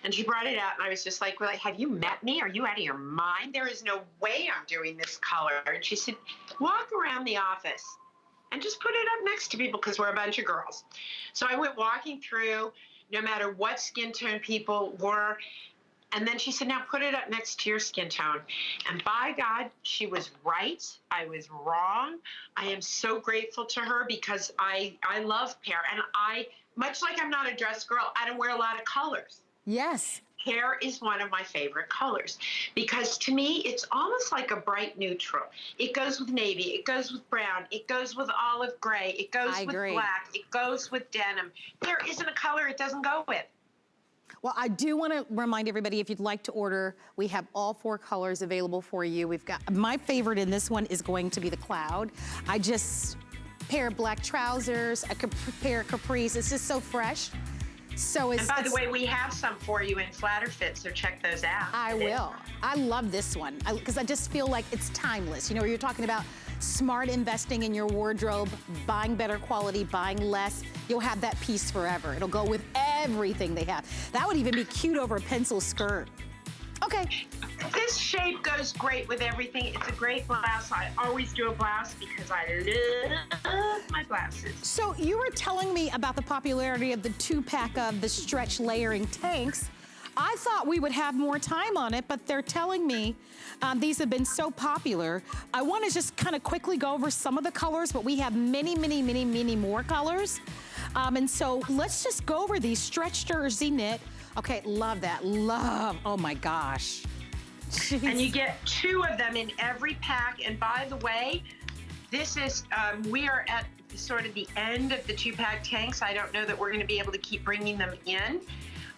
And she brought it out and I was just like, well, have you met me? Are you out of your mind? There is no way I'm doing this color. And she said, walk around the office and just put it up next to people because we're a bunch of girls. So I went walking through, no matter what skin tone people were. And then she said, now put it up next to your skin tone. And by God, she was right. I was wrong. I am so grateful to her because I love Pear. And I, much like I'm not a dress girl, I don't wear a lot of colors. Yes. Pear is one of my favorite colors because to me, it's almost like a bright neutral. It goes with navy, it goes with brown, it goes with olive gray, it goes with black, it goes with denim. There isn't a color it doesn't go with. Well, I do want to remind everybody, if you'd like to order, we have all 4 colors available for you. We've got, my favorite in this one is going to be the cloud. I just pair of black trousers, a pair of capris. It's just so fresh. So it's, and by the way, we have some for you in Flatterfit, so check those out. I will. I love this one because I just feel like it's timeless. You know, you're talking about smart investing in your wardrobe, buying better quality, buying less. You'll have that piece forever. It'll go with everything they have. That would even be cute over a pencil skirt. Okay. This shape goes great with everything. It's a great blouse. I always do a blouse because I love my blouses. So you were telling me about the popularity of the 2-pack of the stretch layering tanks. I thought we would have more time on it, but they're telling me these have been so popular. I want to just kind of quickly go over some of the colors, but we have many, many, many, many more colors. And so let's just go over these stretch jersey knit. Okay, love that, love, oh my gosh. Jeez. And you get 2 of them in every pack. And by the way, this is, we are at sort of the end of the 2-pack tanks. I don't know that we're gonna be able to keep bringing them in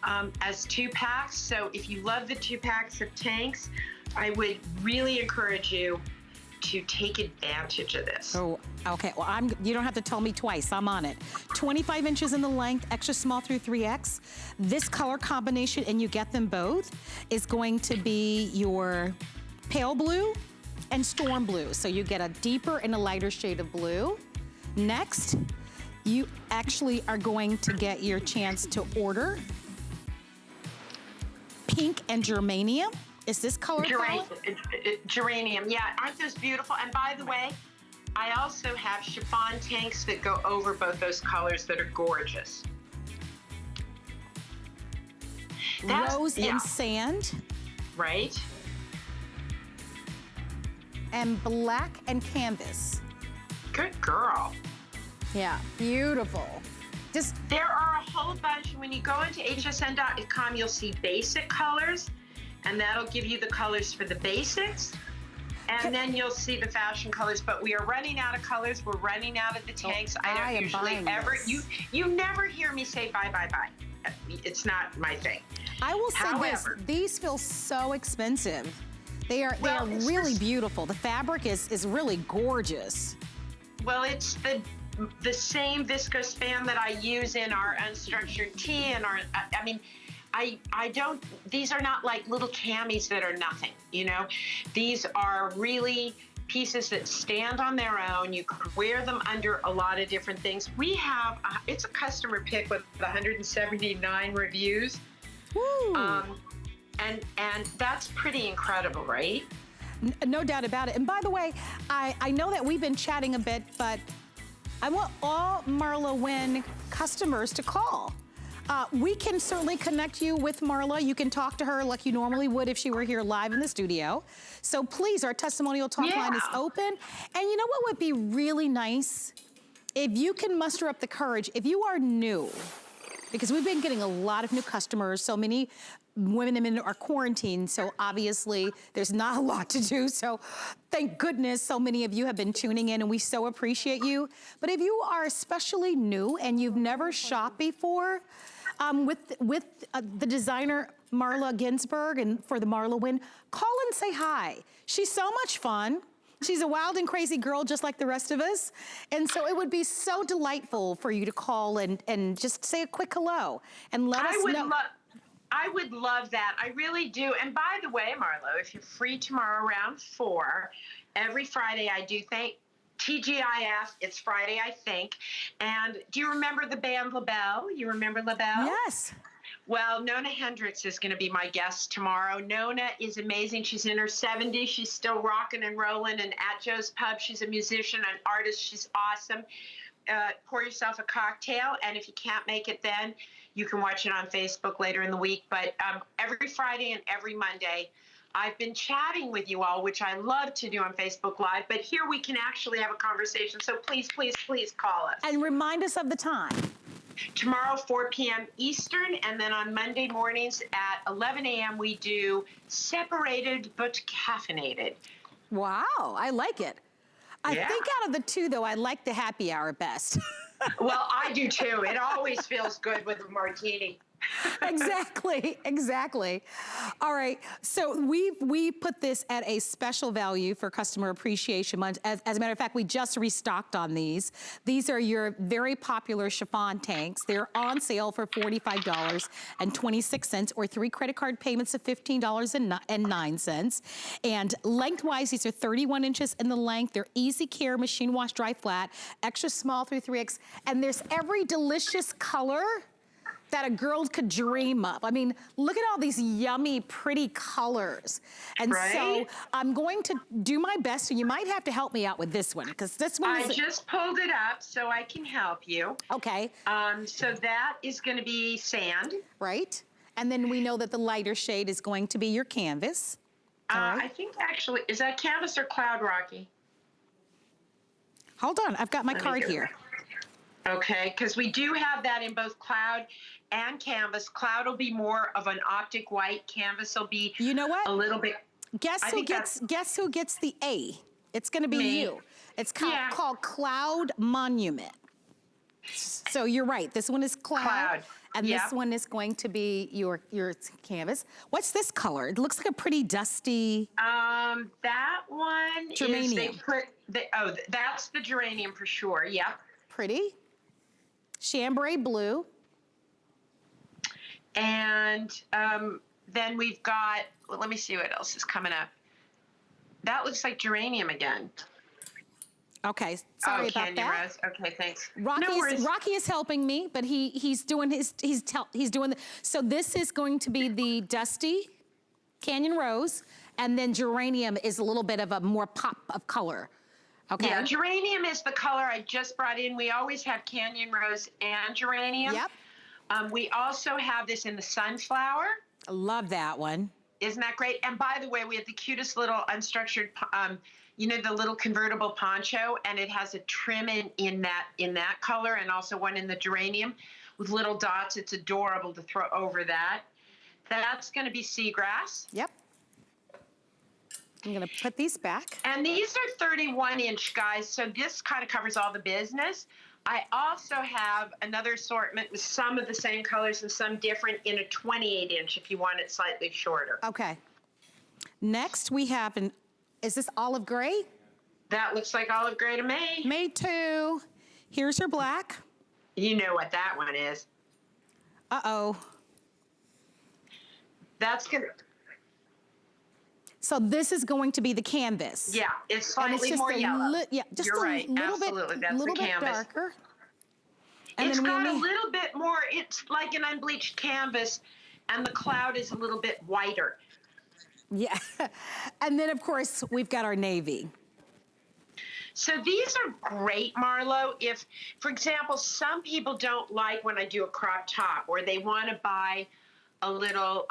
as 2-packs. So if you love the 2-packs of tanks, I would really encourage you to take advantage of this. Oh, okay, well, you don't have to tell me twice, I'm on it. 25 inches in the length, extra small through 3X. This color combination, and you get them both, is going to be your pale blue and storm blue. So you get a deeper and a lighter shade of blue. Next, you actually are going to get your chance to order pink and germanium. Is this color palette? Geranium, yeah, aren't those beautiful? And by the way, I also have chiffon tanks that go over both those colors that are gorgeous. Rose and sand. Right. And black and canvas. Good girl. Yeah, beautiful. There are a whole bunch. When you go into hsn.com, you'll see basic colors, and that'll give you the colors for the basics. And then you'll see the fashion colors, but we are running out of colors. We're running out of the tanks. I don't usually ever, you never hear me say bye, bye, bye. It's not my thing. I will say this, these feel so expensive. They are really beautiful. The fabric is really gorgeous. Well, it's the same viscose span that I use in our unstructured tee and our, I mean, I don't, these are not like little camis that are nothing, you know? These are really pieces that stand on their own. You can wear them under a lot of different things. We have, it's a customer pick with 179 reviews. Woo. And that's pretty incredible, right? No doubt about it. And by the way, I know that we've been chatting a bit, but I want all MarlaWynne customers to call. We can certainly connect you with Marla. You can talk to her like you normally would if she were here live in the studio. So please, our testimonial talk line is open. And you know what would be really nice? If you can muster up the courage, if you are new, because we've been getting a lot of new customers, so many women are quarantined, so obviously there's not a lot to do. So thank goodness so many of you have been tuning in, and we so appreciate you. But if you are especially new and you've never shopped before, with the designer Marla Ginsburg and for the MarlaWynne, call and say hi. She's so much fun. She's a wild and crazy girl just like the rest of us. And so it would be so delightful for you to call and just say a quick hello and let us know. I would love that. I really do. And by the way, Marlo, if you're free tomorrow around 4, every Friday I do thank TGIF. It's Friday, I think. And do you remember the band LaBelle? You remember LaBelle? Yes. Well, Nona Hendricks is going to be my guest tomorrow. Nona is amazing. She's in her 70s. She's still rocking and rolling. And at Joe's Pub, she's a musician, an artist. She's awesome. Pour yourself a cocktail. And if you can't make it then, you can watch it on Facebook later in the week. But every Friday and every Monday, I've been chatting with you all, which I love to do on Facebook Live. But here we can actually have a conversation. So please, please, please call us. And remind us of the time. Tomorrow, 4 p.m. Eastern, and then on Monday mornings at 11 a.m. we do separated but caffeinated. Wow, I like it. I think out of the two, though, I like the happy hour best. Well, I do too. It always feels good with a martini. Exactly, exactly. All right, so we put this at a special value for Customer Appreciation Month. As a matter of fact, we just restocked on these. These are your very popular chiffon tanks. They're on sale for $45.26 or 3 credit card payments of $15.09. And lengthwise, these are 31 inches in the length. They're easy care, machine wash, dry flat, extra small through 3X. And there's every delicious color that a girl could dream of. I mean, look at all these yummy, pretty colors. And so I'm going to do my best. So you might have to help me out with this one, because this one is... I just pulled it up so I can help you. Okay. So that is going to be sand. Right. And then we know that the lighter shade is going to be your canvas. All right. I think actually, is that canvas or cloud, Rocky? Hold on, I've got my card here. Okay, because we do have that in both cloud and canvas. Cloud will be more of an optic white. Canvas will be, you know what, a little bit. Guess who gets the A? It's going to be me. you. It's called Cloud Monument. So you're right. This one is cloud. And this one is going to be your canvas. What's this color? It looks like a pretty dusty. That one geranium. That's the geranium for sure. Yep. Pretty. Chambray blue. And then we've got, well, let me see what else is coming up. That looks like geranium again. Okay, sorry about Canyon that. Rose. Okay, thanks. Rocky is helping me, but he's doing so this is going to be the dusty Canyon Rose, and then geranium is a little bit of a more pop of color. Okay. Yeah, geranium is the color I just brought in. We always have Canyon Rose and geranium. Yep. We also have this in the sunflower. I love that one. Isn't that great? And by the way, we have the cutest little unstructured, you know, the little convertible poncho, and it has a trim in that color, and also one in the geranium with little dots. It's adorable to throw over that. That's going to be seagrass. Yep. I'm going to put these back. And these are 31-inch, guys, so this kind of covers all the business. I also have another assortment with some of the same colors and some different in a 28-inch if you want it slightly shorter. Okay. Next, we have is this olive gray? That looks like olive gray to me. Me too. Here's your black. You know what that one is. Uh-oh. That's going to... So this is going to be the canvas. Yeah, it's slightly more yellow. Just You're right. little Absolutely. bit, That's little the bit canvas. darker. And It's then got a little bit more, it's like an unbleached canvas, and the cloud is a little bit whiter. Yeah. And then, of course, we've got our navy. So these are great, Marlo. If, for example, some people don't like when I do a crop top, or they want to buy a little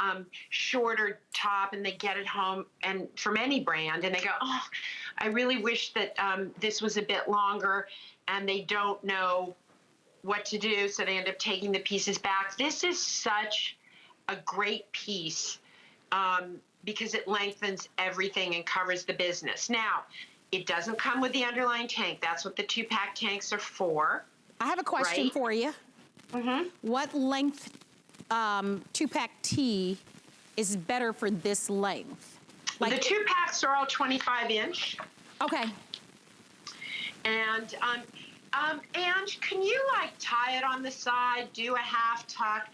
shorter top and they get it home and from any brand and they go, oh, I really wish that this was a bit longer, and they don't know what to do, so they end up taking the pieces back. This is such a great piece because it lengthens everything and covers the business. Now, it doesn't come with the underlying tank. That's what the 2-pack tanks are for. I have a question for you. Mm-hmm. What length 2-pack tee is better for this length? Like the 2-packs are all 25-inch. Okay. And can you like tie it on the side, do a half tuck?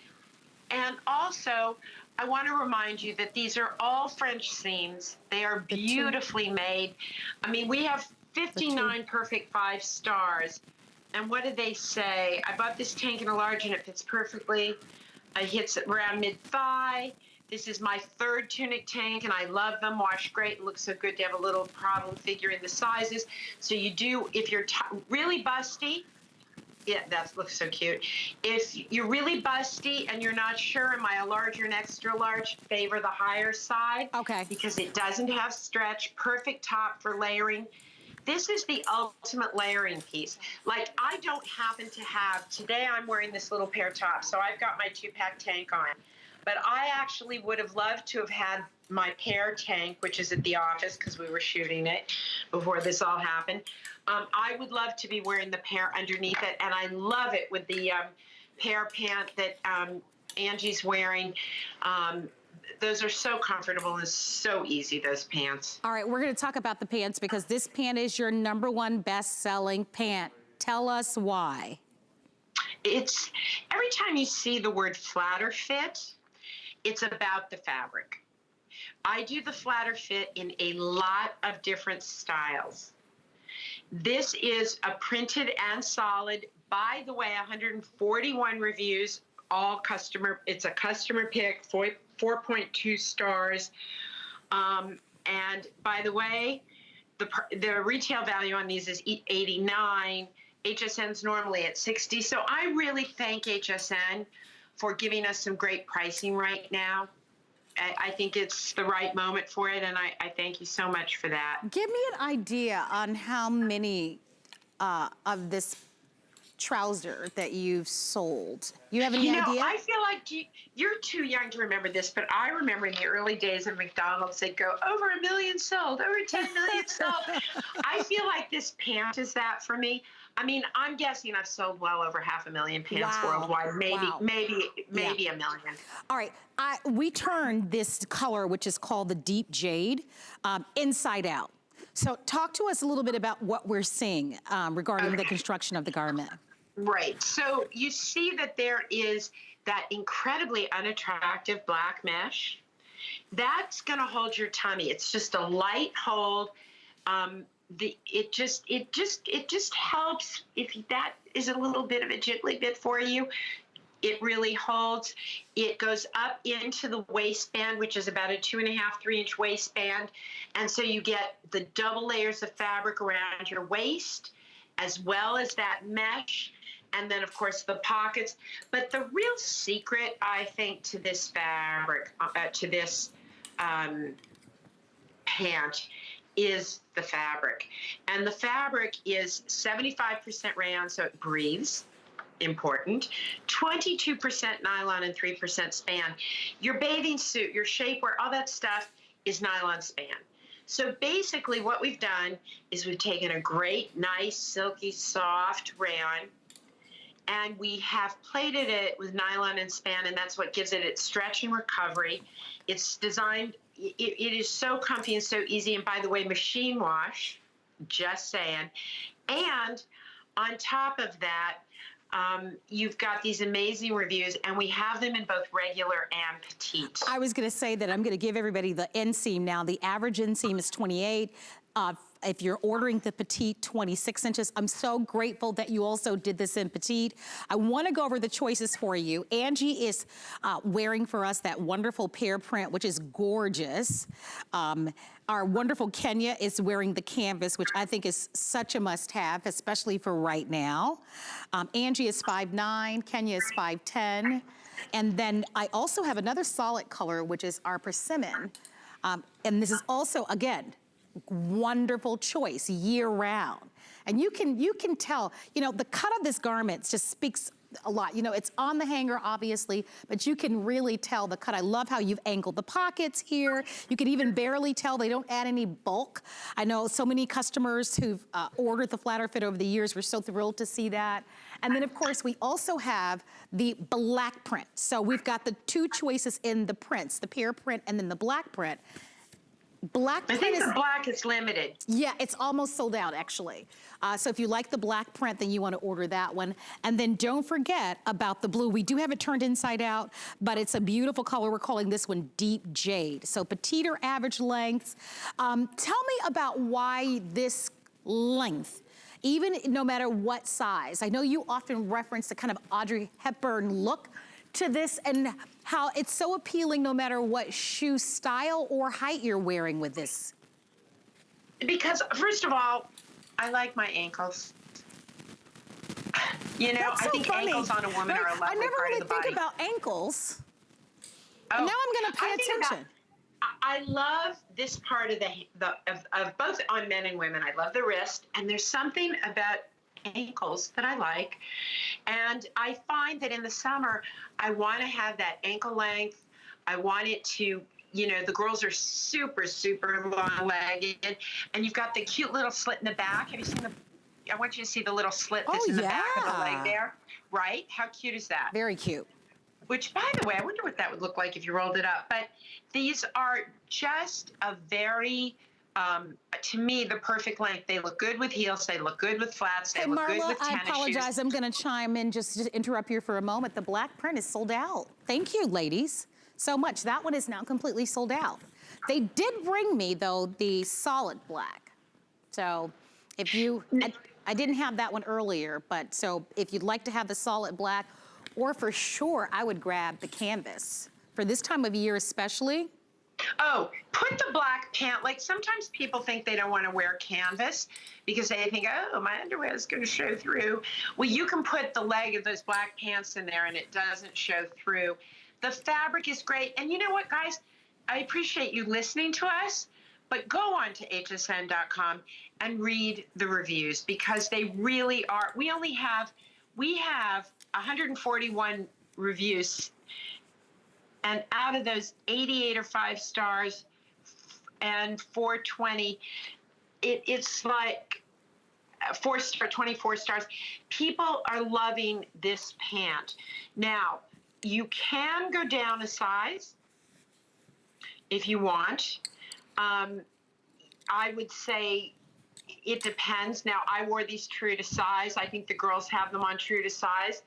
And also, I want to remind you that these are all French seams. They are beautifully made. I mean, we have 59 perfect 5 stars. And what do they say? I bought this tank in a large and it fits perfectly. It hits around mid-thigh. This is my 3rd tunic tank, and I love them. Wash great. It looks so good to have a little problem figuring the sizes. So you do, if you're really busty, yeah, that looks so cute. If you're really busty and you're not sure, am I a large or an extra large, favor the higher side. Okay. Because it doesn't have stretch. Perfect top for layering. This is the ultimate layering piece. Like, I don't happen to have, today I'm wearing this little pair top, so I've got my 2-pack tank on. But I actually would have loved to have had my pair tank, which is at the office because we were shooting it before this all happened. I would love to be wearing the pair underneath it, and I love it with the pair pant that Angie's wearing. Those are so comfortable and so easy, those pants. All right, we're gonna talk about the pants because this pant is your #1 best-selling pant. Tell us why. It's, every time you see the word Flatterfit, it's about the fabric. I do the Flatterfit in a lot of different styles. This is a printed and solid, by the way, 141 reviews, all customer, it's a customer pick, 4.2 stars. And by the way, the retail value on these is $89. HSN's normally at $60. So I really thank HSN for giving us some great pricing right now. I think it's the right moment for it, and I thank you so much for that. Give me an idea on how many of this trouser that you've sold. You have any idea? I feel like you're too young to remember this, but I remember in the early days of McDonald's, they'd go, over 1 million sold, over 10 million sold. I feel like this pant is that for me. I mean, I'm guessing I've sold well over 500,000 pants worldwide, maybe 1 million. All right, we turned this color, which is called the deep jade, inside out. So talk to us a little bit about what we're seeing regarding the construction of the garment. Right, so you see that there is that incredibly unattractive black mesh. That's gonna hold your tummy. It's just a light hold. It just helps if that is a little bit of a jiggly bit for you. It really holds. It goes up into the waistband, which is about a 2.5, 3-inch waistband. And so you get the double layers of fabric around your waist, as well as that mesh. And then, of course, the pockets. But the real secret, I think, to this fabric, to this pant, is the fabric. And the fabric is 75% rayon, so it breathes. Important. 22% nylon and 3% span. Your bathing suit, your shapewear, all that stuff is nylon span. So basically what we've done is we've taken a great, nice, silky, soft rayon, and we have plated it with nylon and span, and that's what gives it its stretch and recovery. It's designed, it is so comfy and so easy, and by the way, machine wash, just saying. And on top of that, you've got these amazing reviews, and we have them in both regular and petite. I was gonna say that I'm gonna give everybody the inseam now. The average inseam is 28. If you're ordering the petite, 26 inches. I'm so grateful that you also did this in petite. I wanna go over the choices for you. Angie is wearing for us that wonderful pear print, which is gorgeous. Our wonderful Kenya is wearing the canvas, which I think is such a must-have, especially for right now. Angie is 5'9", Kenya is 5'10". And then I also have another solid color, which is our persimmon. And this is also, again, wonderful choice year-round. And you can tell, you know, the cut of this garment just speaks a lot. You know, it's on the hanger, obviously, but you can really tell the cut. I love how you've angled the pockets here. You can even barely tell they don't add any bulk. I know so many customers who've ordered the Flatterfit over the years. We're so thrilled to see that. And then, of course, we also have the black print. So we've got the two choices in the prints, the pear print and then the black print. Black print, I think the black is limited. Yeah, it's almost sold out, actually. So if you like the black print, then you want to order that one. And then don't forget about the blue. We do have it turned inside out, but it's a beautiful color. We're calling this one Deep Jade. So petite or average lengths. Tell me about why this length, even no matter what size. I know you often reference the kind of Audrey Hepburn look to this, and how it's so appealing no matter what shoe style or height you're wearing with this. Because first of all, I like my ankles. You know, That's so I think funny. ankles on a woman are a lovely I never part really of the think body. about ankles. Oh, And now I'm gonna pay I think attention. I love this part of of both on men and women. I love the wrist, and there's something about ankles that I like. And I find that in the summer, I want to have that ankle length. I want it to, you know, the girls are super, super long-legged, and you've got the cute little slit in the back. Have you seen I want you to see the little slit that's in the back of the leg there. Right? How cute is that? Very cute. which, by the way, I wonder what that would look like if you rolled it up. But these are just a very, to me, the perfect length. They look good with heels. They look good with flats. They look good Marla, with tennis I apologize. shoes. I'm going to chime in just to interrupt you for a moment. The black print is sold out. Thank you, ladies, so much. That one is now completely sold out. They did bring me, though, the solid black. So if you, I didn't have that one earlier, but so if you'd like to have the solid black, or for sure, I would grab the canvas. For this time of year especially. Oh, put the black pant, like sometimes people think they don't want to wear canvas because they think, oh, my underwear is going to show through. Well, you can put the leg of those black pants in there and it doesn't show through. The fabric is great. And you know what, guys? I appreciate you listening to us, but go on to hsn.com and read the reviews because they really are. We have 141 reviews. And out of those, 88 are 5 stars and 420, it's like 24 stars. People are loving this pant. Now, you can go down a size if you want. I would say it depends. Now, I wore these true to size. I think the girls have them on true to size.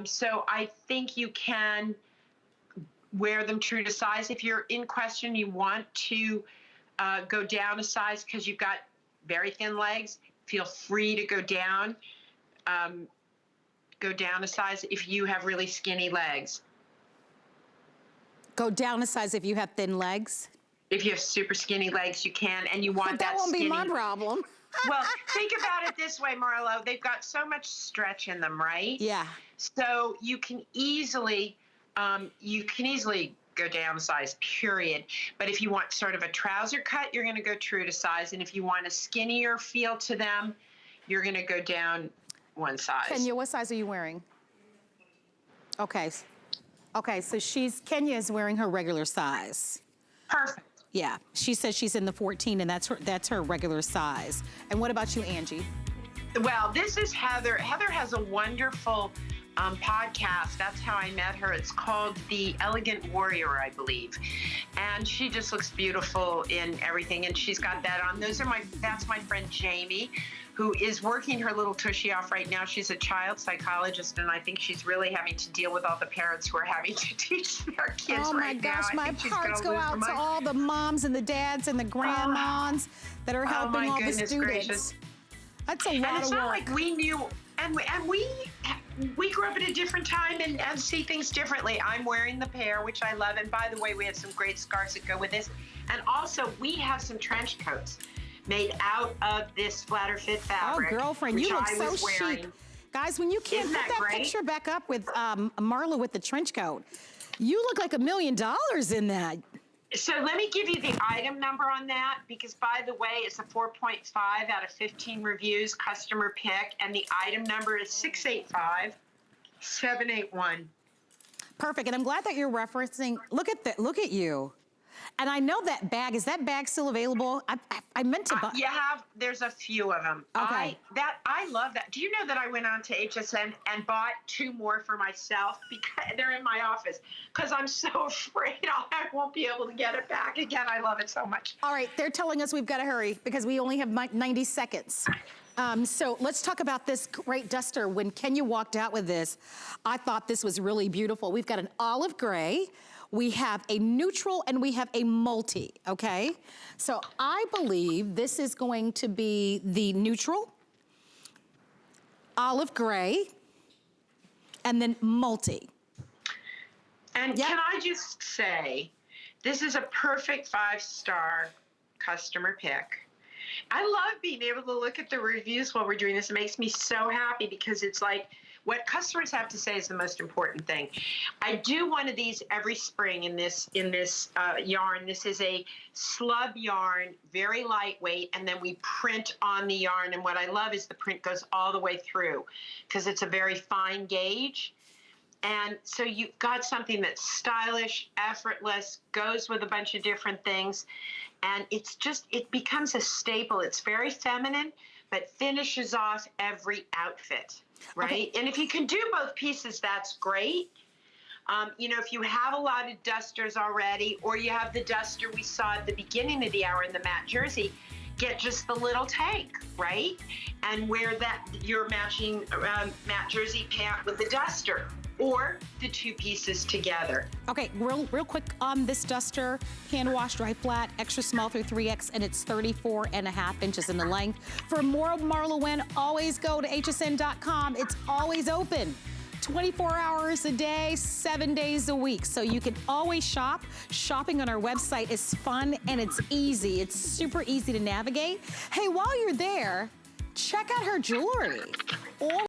So I think you can wear them true to size. If you're in question, you want to go down a size because you've got very thin legs, feel free to go down a size if you have really skinny legs. Go down a size if you have thin legs? If you have super skinny legs, you can, and you want that won't skinny. be my problem. Well, think about it this way, Marla. They've got so much stretch in them, right? Yeah. So you can easily go down a size, period. But if you want sort of a trouser cut, you're going to go true to size. And if you want a skinnier feel to them, you're going to go down one size. Kenya, what size are you wearing? Okay. Okay, so Kenya is wearing her regular size. Perfect. Yeah, she says she's in the 14 and that's her regular size. And what about you, Angie? Well, this is Heather. Heather has a wonderful podcast. That's how I met her. It's called The Elegant Warrior, I believe. And she just looks beautiful in everything. And she's got that on. That's my friend Jamie, who is working her little tushy off right now. She's a child psychologist, and I think she's really having to deal with all the parents who are having to teach their kids right now. Oh my gosh, my hearts go out to all the moms and the dads and the grandmas that are helping all the students. Gracious. That's a lot of work. And it's not like we knew, and we grew up at a different time and see things differently. I'm wearing the pair, which I love. And by the way, we have some great scarves that go with this. And also, we have some trench coats made out of this Flatterfit fabric. Oh, girlfriend, you look so chic. Guys, when you can't put that picture back up with Marla with the trench coat, you look like $1 million in that. So let me give you the item number on that, because by the way, it's a 4.5 out of 15 reviews, customer pick, and the item number is 685781. Perfect, and I'm glad that you're referencing, look at you. And I know that bag, is that bag still available? I meant to buy. There's a few of them. Okay. I love that. Do you know that I went on to HSN and bought 2 more for myself because they're in my office because I'm so afraid I won't be able to get it back again. I love it so much. All right, they're telling us we've got to hurry because we only have 90 seconds. So let's talk about this great duster. When Kenya walked out with this, I thought this was really beautiful. We've got an olive gray. We have a neutral and we have a multi, okay? So I believe this is going to be the neutral, olive gray, and then multi. And can I just say, this is a perfect 5-star customer pick. I love being able to look at the reviews while we're doing this. It makes me so happy because it's like, what customers have to say is the most important thing. I do one of these every spring in this yarn. This is a slub yarn, very lightweight, and then we print on the yarn. And what I love is the print goes all the way through because it's a very fine gauge. And so you've got something that's stylish, effortless, goes with a bunch of different things. And it's just, it becomes a staple. It's very feminine, but finishes off every outfit. Right? Okay. And if you can do both pieces, that's great. You know, if you have a lot of dusters already, or you have the duster we saw at the beginning of the hour in the matte jersey, get just the little tank, right? And wear that, your matching matte jersey pant with the duster, or the two pieces together. Okay, real quick on this duster, hand wash, dry flat, extra small through 3X, and it's 34.5 inches in the length. For more of Marla Wynne, always go to hsn.com. It's always open. 24 hours a day, 7 days a week. So you can always shop. Shopping on our website is fun and it's easy. It's super easy to navigate. Hey, while you're there, check out her jewelry. All